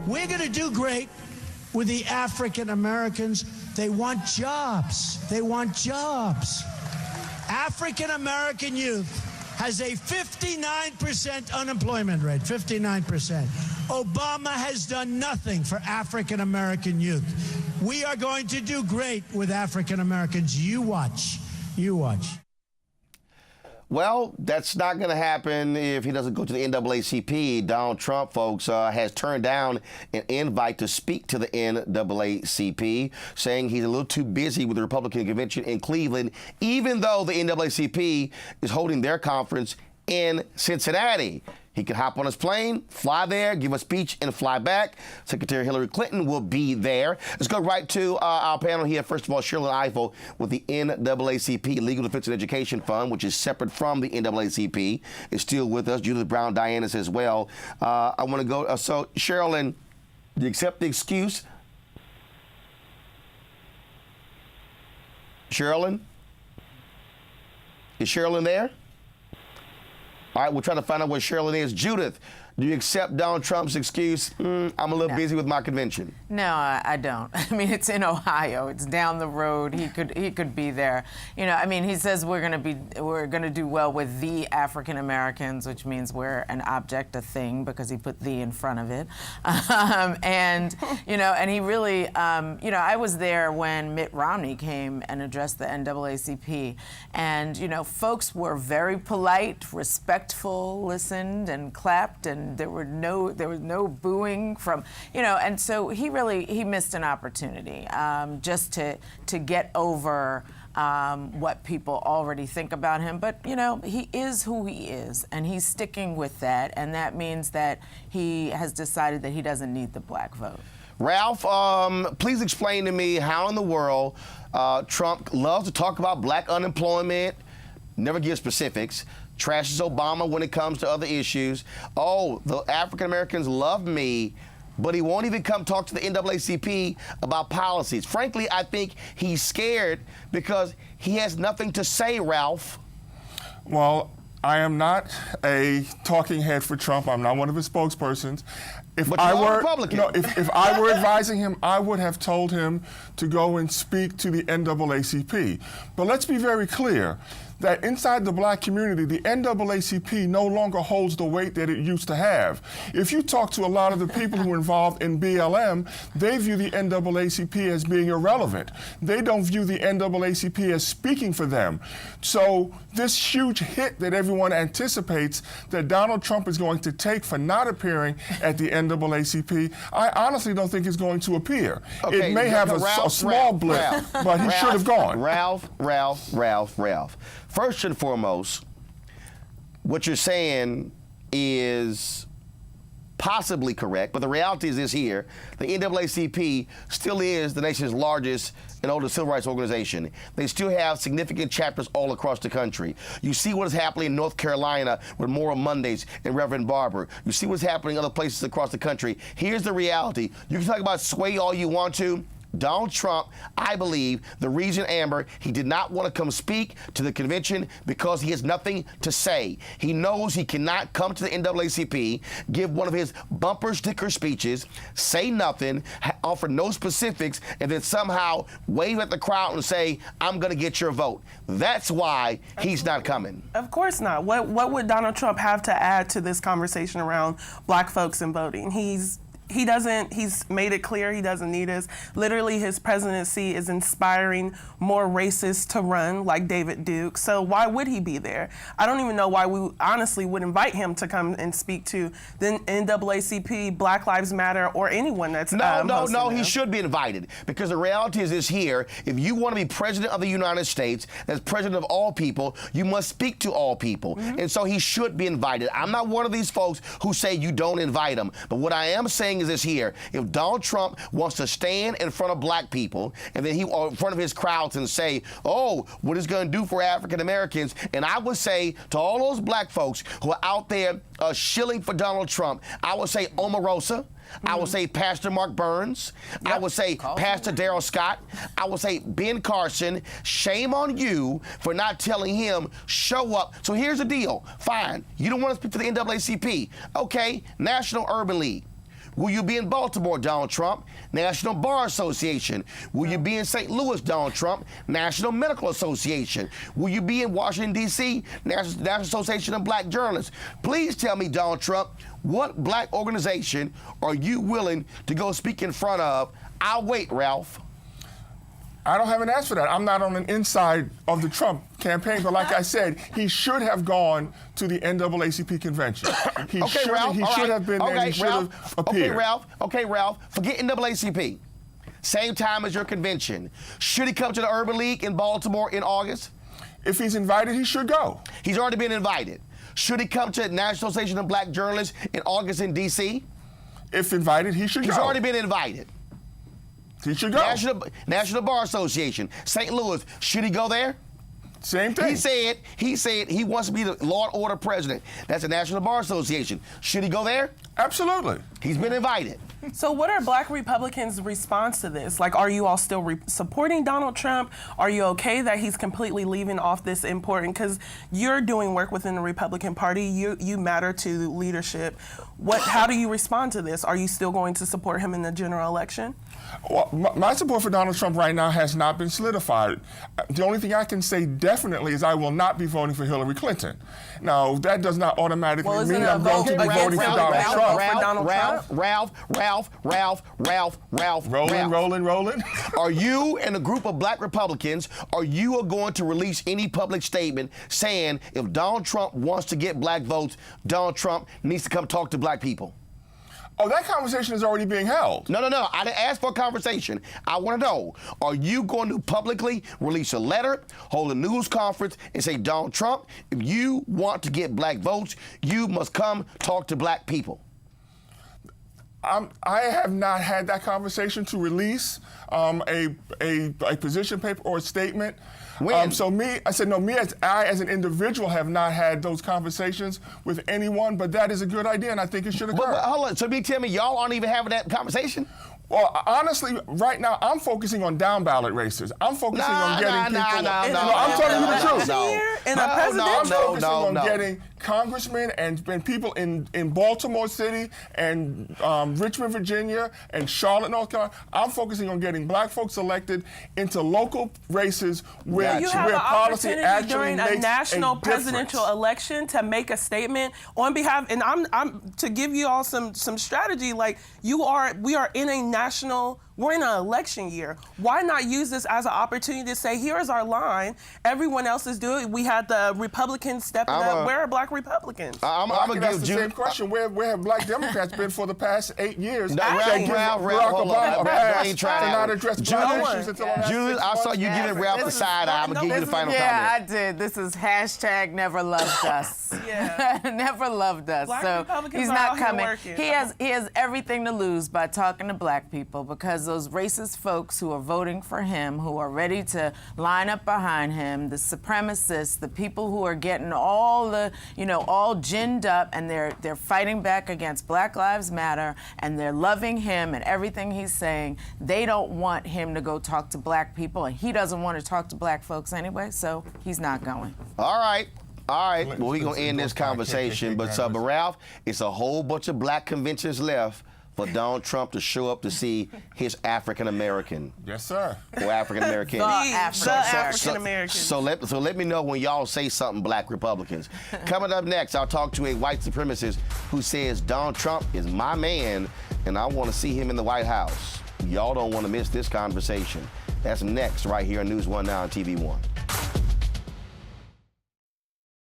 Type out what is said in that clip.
We're going to do great with the African Americans. They want jobs. They want jobs. African American youth has a 59% unemployment rate, 59%. Obama has done nothing for African American youth. We are going to do great with African Americans. You watch. You watch. Well, that's not going to happen if he doesn't go to the NAACP. Donald Trump, folks, has turned down an invite to speak to the NAACP, saying he's a little too busy with the Republican convention in Cleveland, even though the NAACP is holding their conference in Cincinnati. He can hop on his plane, fly there, give a speech, and fly back. Secretary Hillary Clinton will be there. Let's go right to our panel here. First of all, Sherrilyn Ifill with the NAACP Legal Defense and Education Fund, which is separate from the NAACP, is still with us. Judith Brown Dianis as well. I want to go. So, Sherrilyn, do you accept the excuse? Sherrilyn? Is Sherrilyn there? All right, we're trying to find out where Sherrilyn is. Judith, do you accept Donald Trump's excuse? I'm a little busy with my convention. No, I don't. I mean, it's in Ohio. It's down the road. He could be there. You know, I mean, he says we're gonna do well with the African Americans, which means we're an object, a thing, because he put the in front of it. And you know, and he really, you know, I was there when Mitt Romney came and addressed the NAACP, and you know, folks were very polite, respectful, listened and clapped, and there was no booing from, you know, and so he missed an opportunity just to get over what people already think about him. But, you know, he is who he is, and he's sticking with that, and that means that he has decided that he doesn't need the black vote. Ralph, please explain to me how in the world Trump loves to talk about black unemployment, never give specifics, trashes Obama when it comes to other issues. Oh, the African Americans love me, but he won't even come talk to the NAACP about policies. Frankly, I think he's scared because he has nothing to say, Ralph. Well, I am not a talking head for Trump. I'm not one of his spokespersons. If But I you're a were Republican. no, if I were advising him, I would have told him to go and speak to the NAACP. But let's be very clear that inside the black community, the NAACP no longer holds the weight that it used to have. If you talk to a lot of the people who are involved in BLM, they view the NAACP as being irrelevant. They don't view the NAACP as speaking for them. So this huge hit that everyone anticipates that Donald Trump is going to take for not appearing at the NAACP, I honestly don't think is going to appear. Okay, it may have a small blip, but he should have gone. Ralph. First and foremost, what you're saying is possibly correct, but the reality is this here. The NAACP still is the nation's largest and oldest civil rights organization. They still have significant chapters all across the country. You see what is happening in North Carolina with Moral Mondays and Reverend Barber. You see what's happening in other places across the country. Here's the reality. You can talk about sway all you want to. Donald Trump, I believe, the reason, Amber, he did not want to come speak to the convention because he has nothing to say. He knows he cannot come to the NAACP, give one of his bumper sticker speeches, say nothing, offer no specifics, and then somehow wave at the crowd and say, I'm going to get your vote. That's why he's not coming. Of course not. What would Donald Trump have to add to this conversation around black folks and voting? He's made it clear he doesn't need us. Literally, his presidency is inspiring more racists to run, like David Duke. So why would he be there? I don't even know why we honestly would invite him to come and speak to the NAACP, Black Lives Matter, or anyone that's No, he should be invited, because the reality is this here. If you want to be president of the United States, as president of all people, you must speak to all people. Mm-hmm. And so he should be invited. I'm not one of these folks who say you don't invite him. But what I am saying is this here. If Donald Trump wants to stand in front of black people and then or in front of his crowds and say, oh, what is going to do for African Americans, and I would say to all those black folks who are out there shilling for Donald Trump, I would say Omarosa. I would say Pastor Mark Burns. Yep. I would say Pastor Darrell Scott. I would say Ben Carson. Shame on you for not telling him, show up. So here's the deal. Fine. You don't want to speak to the NAACP. Okay, National Urban League. Will you be in Baltimore, Donald Trump? National Bar Association. Will you be in St. Louis, Donald Trump? National Medical Association. Will you be in Washington, D.C., National Association of Black Journalists? Please tell me, Donald Trump, what black organization are you willing to go speak in front of? I'll wait, Ralph. I don't have an answer for that. I'm not on the inside of the Trump campaign, but like I said, he should have gone to the NAACP convention. He should have been there. He should have appeared. Okay, Ralph. Forget NAACP. Same time as your convention. Should he come to the Urban League in Baltimore in August? If he's invited, he should go. He's already been invited. Should he come to the National Association of Black Journalists in August in D.C.? If invited, he should go. He's already been invited. He should go. National Bar Association, St. Louis. Should he go there? Same thing. He said he wants to be the law and order president. That's the National Bar Association. Should he go there? Absolutely. He's been invited. So what are black Republicans' response to this? Like, are you all still supporting Donald Trump? Are you okay that he's completely leaving off this important? Because you're doing work within the Republican Party. You matter to leadership. How do you respond to this? Are you still going to support him in the general election? Well, my support for Donald Trump right now has not been solidified. The only thing I can say definitely is I will not be voting for Hillary Clinton. Now, that does not automatically mean I'm going to be voting for Donald Trump. Ralph. Rolling. Are you and a group of black Republicans, are you going to release any public statement saying if Donald Trump wants to get black votes, Donald Trump needs to come talk to black people? Oh, that conversation is already being held. No. I didn't ask for a conversation. I want to know, are you going to publicly release a letter, hold a news conference, and say, Donald Trump, if you want to get black votes, you must come talk to black people? I have not had that conversation to release a position paper or a statement. When? Me as an individual have not had those conversations with anyone, but that is a good idea, and I think it should occur. But hold on, so tell me y'all aren't even having that conversation? Well, honestly, right now, I'm focusing on down ballot races. I'm focusing on getting people. I'm telling you the truth. I'm focusing on getting congressmen and people in Baltimore City and Richmond, Virginia, and Charlotte, North Carolina. I'm focusing on getting black folks elected into local races where policy actually during makes a national presidential election to make a statement on behalf. And I'm to give you all some strategy. Like we are in a we're in an election year. Why not use this as an opportunity to say, here's our line. Everyone else is doing it. We had the Republicans stepping up. Where are black Republicans? I'm going to give the same question. Where have black Democrats been for the past 8 years? Ralph, Barack Obama to not address black issues until Julius, I saw you giving Ralph the side eye. I'm going to give you the final comment. Yeah, I did. This is hashtag never loved us. Never loved us. Black so Republicans he's are not out here coming. working. He has everything to lose by talking to black people, because those racist folks who are voting for him, who are ready to line up behind him, the supremacists, the people who are getting all ginned up, and they're fighting back against Black Lives Matter, and they're loving him and everything he's saying. They don't want him to go talk to black people, and he doesn't want to talk to black folks anyway, so he's not going. All right. Well, we're going to end this conversation. But Ralph, it's a whole bunch of black conventions left for Donald Trump to show up to see his African American. Yes, sir. Or African American. The African American. So let me know when y'all say something, black Republicans. Coming up next, I'll talk to a white supremacist who says Donald Trump is my man, and I want to see him in the White House. Y'all don't want to miss this conversation. That's next right here on News 1 Now on TV1.